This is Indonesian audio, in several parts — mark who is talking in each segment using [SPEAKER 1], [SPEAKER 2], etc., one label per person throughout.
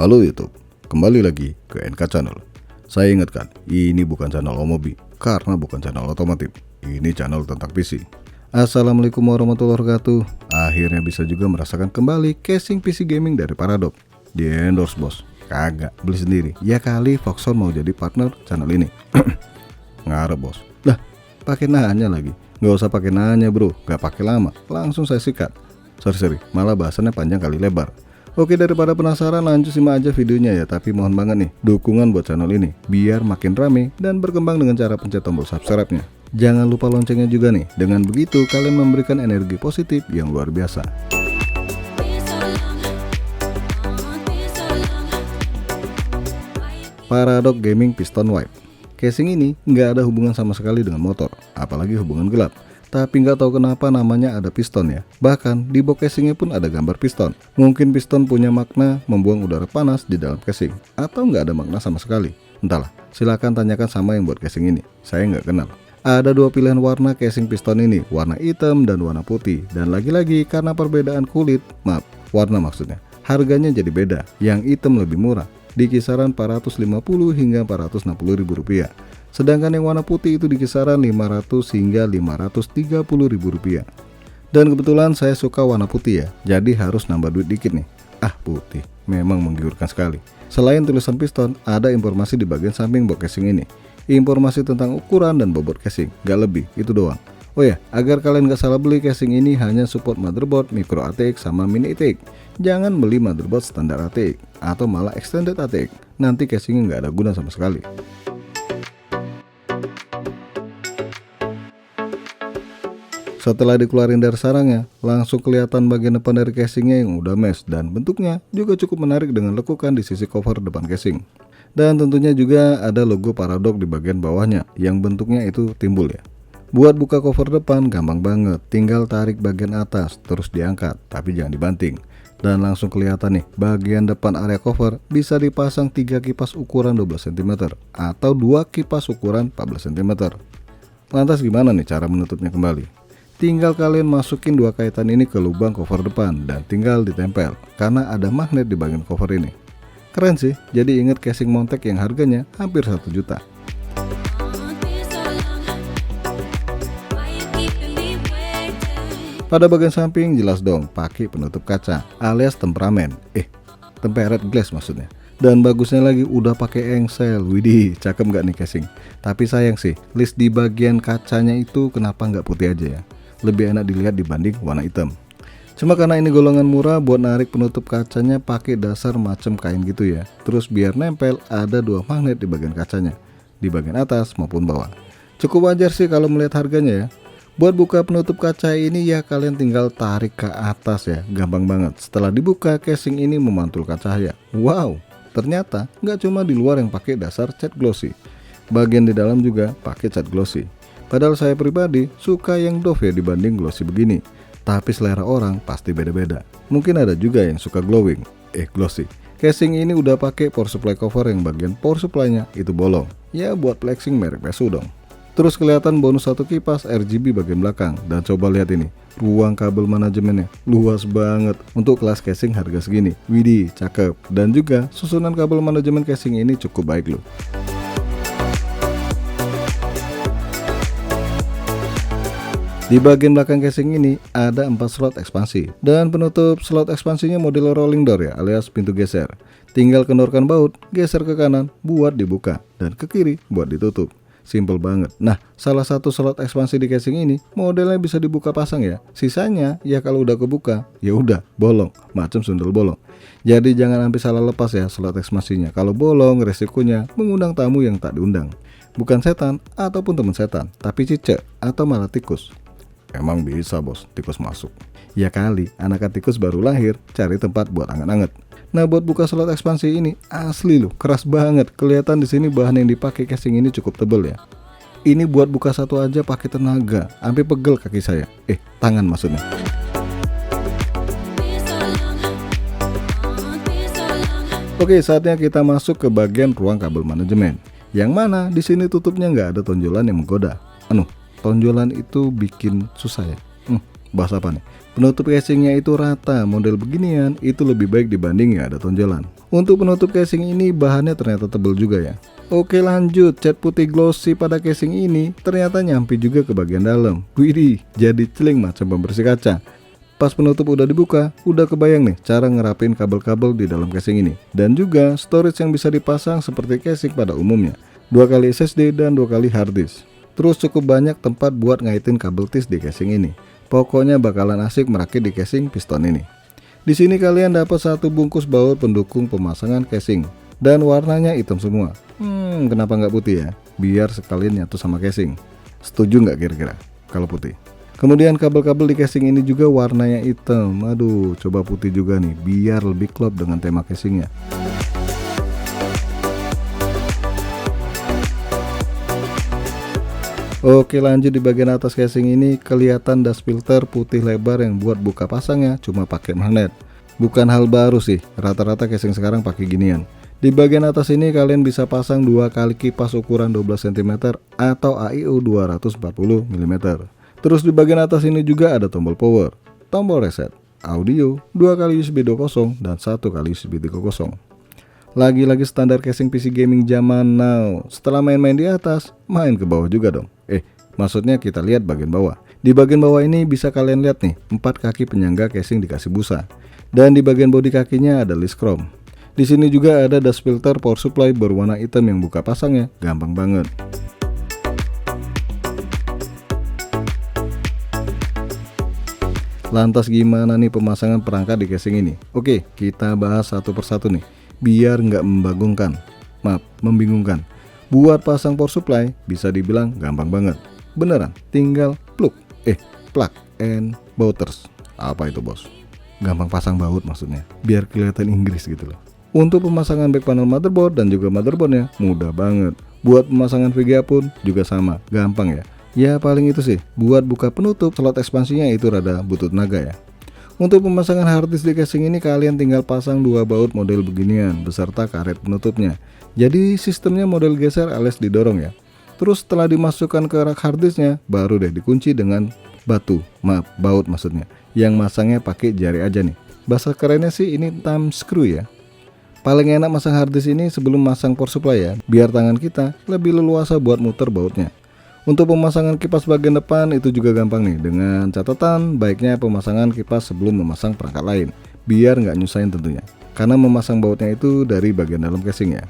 [SPEAKER 1] Halo YouTube, kembali lagi ke NK Channel. Saya ingatkan, ini bukan channel Omobi, karena bukan channel otomotif. Ini channel tentang PC. Assalamualaikum warahmatullahi wabarakatuh. Akhirnya bisa juga merasakan kembali casing PC gaming dari Paradox. Di endorse bos, kagak, beli sendiri. Ya kali Foxon mau jadi partner channel ini. Ngarep bos. Lah, pakai nanya lagi. Nggak usah pakai nanya bro, nggak pakai lama, langsung saya sikat. Sorry, malah bahasannya panjang kali lebar. Oke, daripada penasaran lanjut simak aja videonya ya. Tapi mohon banget nih, dukungan buat channel ini biar makin rame dan berkembang dengan cara pencet tombol subscribe-nya. Jangan lupa loncengnya juga nih. Dengan begitu kalian memberikan energi positif yang luar biasa. Paradox Gaming Piston White. Casing ini nggak ada hubungan sama sekali dengan motor, apalagi hubungan gelap. Tapi nggak tahu kenapa namanya ada piston ya. Bahkan di box casingnya pun ada gambar piston. Mungkin piston punya makna membuang udara panas di dalam casing, atau nggak ada makna sama sekali. Entahlah, silakan tanyakan sama yang buat casing ini. Saya nggak kenal. Ada dua pilihan warna casing piston ini, warna hitam dan warna putih. Dan lagi-lagi karena perbedaan kulit, warna maksudnya, harganya jadi beda. Yang hitam lebih murah, di kisaran 450 hingga 460 ribu rupiah. Sedangkan yang warna putih itu di kisaran 500 hingga 530 ribu rupiah. Dan kebetulan saya suka warna putih ya, jadi harus nambah duit dikit nih. Putih, memang menggiurkan sekali. Selain tulisan piston, ada informasi di bagian samping box casing ini. Informasi tentang ukuran dan bobot casing, gak lebih, itu doang. Oh ya, agar kalian gak salah beli, casing ini hanya support motherboard micro ATX sama mini ATX. Jangan beli motherboard standar ATX atau malah extended ATX, nanti casingnya gak ada guna sama sekali. Setelah dikeluarin dari sarangnya, langsung kelihatan bagian depan dari casingnya yang udah mesh dan bentuknya juga cukup menarik dengan lekukan di sisi cover depan casing. Dan tentunya juga ada logo Paradox di bagian bawahnya yang bentuknya itu timbul ya. Buat buka cover depan gampang banget, tinggal tarik bagian atas terus diangkat, tapi jangan dibanting. Dan langsung kelihatan nih, bagian depan area cover bisa dipasang 3 kipas ukuran 12 cm atau 2 kipas ukuran 14 cm. Lantas gimana nih cara menutupnya kembali? Tinggal kalian masukin dua kaitan ini ke lubang cover depan dan tinggal ditempel karena ada magnet di bagian cover ini. Keren sih, jadi inget casing Montec yang harganya hampir 1 juta. Pada bagian samping jelas dong pakai penutup kaca alias temperamen, tempered glass maksudnya. Dan bagusnya lagi udah pakai engsel. Widih, cakep nggak nih casing? Tapi sayang sih, list di bagian kacanya itu kenapa nggak putih aja ya? Lebih enak dilihat dibanding warna hitam. Cuma karena ini golongan murah, buat narik penutup kacanya pakai dasar macam kain gitu ya. Terus biar nempel ada 2 magnet di bagian kacanya, di bagian atas maupun bawah. Cukup wajar sih kalau melihat harganya ya. Buat buka penutup kaca ini ya kalian tinggal tarik ke atas ya, gampang banget. Setelah dibuka, casing ini memantulkan cahaya. Wow, ternyata nggak cuma di luar yang pakai dasar cat glossy, bagian di dalam juga pakai cat glossy. Padahal saya pribadi suka yang doff ya dibanding glossy begini. Tapi selera orang pasti beda-beda. Mungkin ada juga yang suka glowing, glossy. Casing ini udah pakai power supply cover yang bagian power supply-nya itu bolong. Ya buat flexing merek PSU dong. Terus kelihatan bonus 1 kipas RGB bagian belakang. Dan coba lihat ini, ruang kabel manajemennya luas banget untuk kelas casing harga segini. Widih, cakep. Dan juga susunan kabel manajemen casing ini cukup baik loh. Di bagian belakang casing ini ada 4 slot ekspansi dan penutup slot ekspansinya model rolling door ya, alias pintu geser. Tinggal kendorkan baut, geser ke kanan buat dibuka dan ke kiri buat ditutup. Simple banget. Nah, salah satu slot ekspansi di casing ini modelnya bisa dibuka pasang ya. Sisanya ya kalau udah kebuka ya udah bolong, macam sundel bolong. Jadi jangan sampai salah lepas ya slot ekspansinya. Kalau bolong resikonya mengundang tamu yang tak diundang. Bukan setan ataupun teman setan, tapi cicak atau malah tikus. Emang bisa bos, tikus masuk. Ya kali, anakan tikus baru lahir, cari tempat buat anget-anget. Nah buat buka slot ekspansi ini asli loh, keras banget. Kelihatan di sini bahan yang dipakai casing ini cukup tebel ya. Ini buat buka satu aja pakai tenaga, sampai pegel kaki saya. Tangan maksudnya. Oke, saatnya kita masuk ke bagian ruang kabel manajemen. Yang mana di sini tutupnya nggak ada tonjolan yang menggoda. Tonjolan itu bikin susah ya. Bahas apa nih? Penutup casingnya itu rata, model beginian itu lebih baik dibanding yang ada tonjolan. Untuk penutup casing ini bahannya ternyata tebal juga ya. Oke lanjut, cat putih glossy pada casing ini ternyata nyampe juga ke bagian dalam. Widih, jadi celing macam pembersih kaca. Pas penutup udah dibuka, udah kebayang nih cara ngerapin kabel-kabel di dalam casing ini. Dan juga storage yang bisa dipasang seperti casing pada umumnya. 2 kali SSD dan 2 kali hard disk. Terus cukup banyak tempat buat ngaitin kabel tis di casing ini. Pokoknya bakalan asik merakit di casing piston ini. Di sini kalian dapat 1 bungkus baut pendukung pemasangan casing dan warnanya hitam semua. Kenapa nggak putih ya? Biar sekalian nyatu sama casing. Setuju nggak kira-kira kalau putih? Kemudian kabel-kabel di casing ini juga warnanya hitam. Aduh, coba putih juga nih biar lebih klop dengan tema casingnya. Oke lanjut, di bagian atas casing ini kelihatan dust filter putih lebar yang buat buka pasangnya cuma pakai magnet. Bukan hal baru sih, rata-rata casing sekarang pakai ginian. Di bagian atas ini kalian bisa pasang 2 kali kipas ukuran 12 cm atau AIO 240 mm. Terus di bagian atas ini juga ada tombol power, tombol reset, audio, 2 kali USB 2.0 dan 1 kali USB 3.0. Lagi-lagi standar casing PC gaming zaman now. Setelah main-main di atas, main ke bawah juga dong. Maksudnya kita lihat bagian bawah. Di bagian bawah ini bisa kalian lihat nih, 4 kaki penyangga casing dikasih busa. Dan di bagian bodi kakinya ada list chrome. Di sini juga ada dust filter power supply berwarna hitam yang buka pasangnya gampang banget. Lantas gimana nih pemasangan perangkat di casing ini? Oke, kita bahas satu persatu nih, biar nggak membingungkan. Buat pasang power supply bisa dibilang gampang banget. Beneran, tinggal plug and bauters. Apa itu bos? Gampang pasang baut maksudnya, biar kelihatan Inggris gitu loh. Untuk pemasangan back panel motherboard dan juga motherboardnya mudah banget. Buat pemasangan VGA pun juga sama, gampang ya. Ya paling itu sih, buat buka penutup slot ekspansinya itu rada butuh tenaga ya. Untuk pemasangan hard disk di casing ini kalian tinggal pasang 2 baut model beginian beserta karet penutupnya. Jadi sistemnya model geser alias didorong ya. Terus setelah dimasukkan ke rak hard disknya baru deh dikunci dengan baut maksudnya. Yang masangnya pakai jari aja nih. Bahasa kerennya sih ini thumb screw ya. Paling enak masang hard disk ini sebelum masang power supply ya, biar tangan kita lebih leluasa buat muter bautnya. Untuk pemasangan kipas bagian depan itu juga gampang nih, dengan catatan baiknya pemasangan kipas sebelum memasang perangkat lain, biar nggak nyusahin tentunya, karena memasang bautnya itu dari bagian dalam casing ya.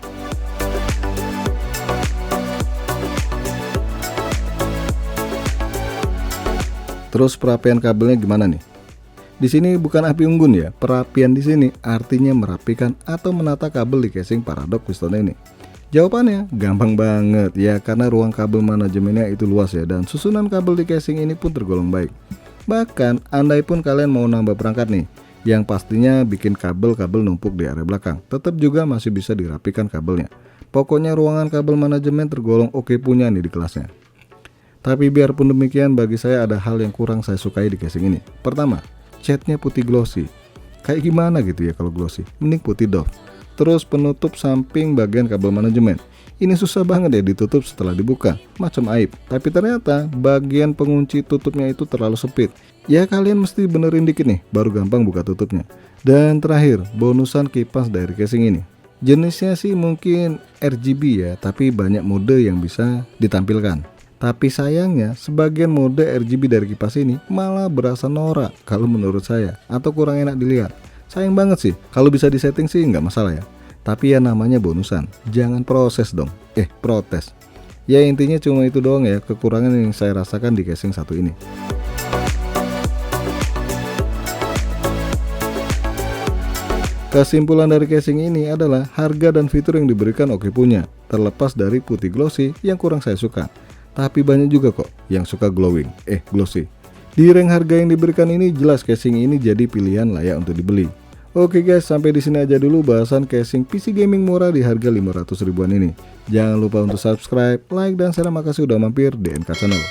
[SPEAKER 1] Terus perapian kabelnya gimana nih? Di sini bukan api unggun ya, perapian di sini artinya merapikan atau menata kabel di casing paradok piston ini. Jawabannya gampang banget ya, karena ruang kabel manajemennya itu luas ya, dan susunan kabel di casing ini pun tergolong baik. Bahkan andai pun kalian mau nambah perangkat nih, yang pastinya bikin kabel-kabel numpuk di area belakang, tetap juga masih bisa dirapikan kabelnya. Pokoknya ruangan kabel manajemen tergolong oke punya nih di kelasnya. Tapi biarpun demikian, bagi saya ada hal yang kurang saya sukai di casing ini. Pertama, catnya putih glossy. Kayak gimana gitu ya kalau glossy? Mending putih dong. Terus penutup samping bagian kabel manajemen. Ini susah banget ya ditutup setelah dibuka, macam aib. Tapi ternyata bagian pengunci tutupnya itu terlalu sempit. Ya kalian mesti benerin dikit nih, baru gampang buka tutupnya. Dan terakhir, bonusan kipas dari casing ini. Jenisnya sih mungkin RGB ya, tapi banyak mode yang bisa ditampilkan. Tapi sayangnya sebagian mode RGB dari kipas ini malah berasa norak kalau menurut saya, atau kurang enak dilihat. Sayang banget sih, kalau bisa disetting sih nggak masalah ya. Tapi ya namanya bonusan, jangan protes. Ya intinya cuma itu doang ya kekurangan yang saya rasakan di casing satu ini. Kesimpulan dari casing ini adalah harga dan fitur yang diberikan oke punya, terlepas dari putih glossy yang kurang saya suka. Tapi banyak juga kok yang suka glossy. Di rank harga yang diberikan ini jelas casing ini jadi pilihan layak untuk dibeli. Oke guys, sampai di sini aja dulu bahasan casing PC gaming murah di harga 500 ribuan ini. Jangan lupa untuk subscribe, like, dan share. Makasih udah mampir di NK Channel.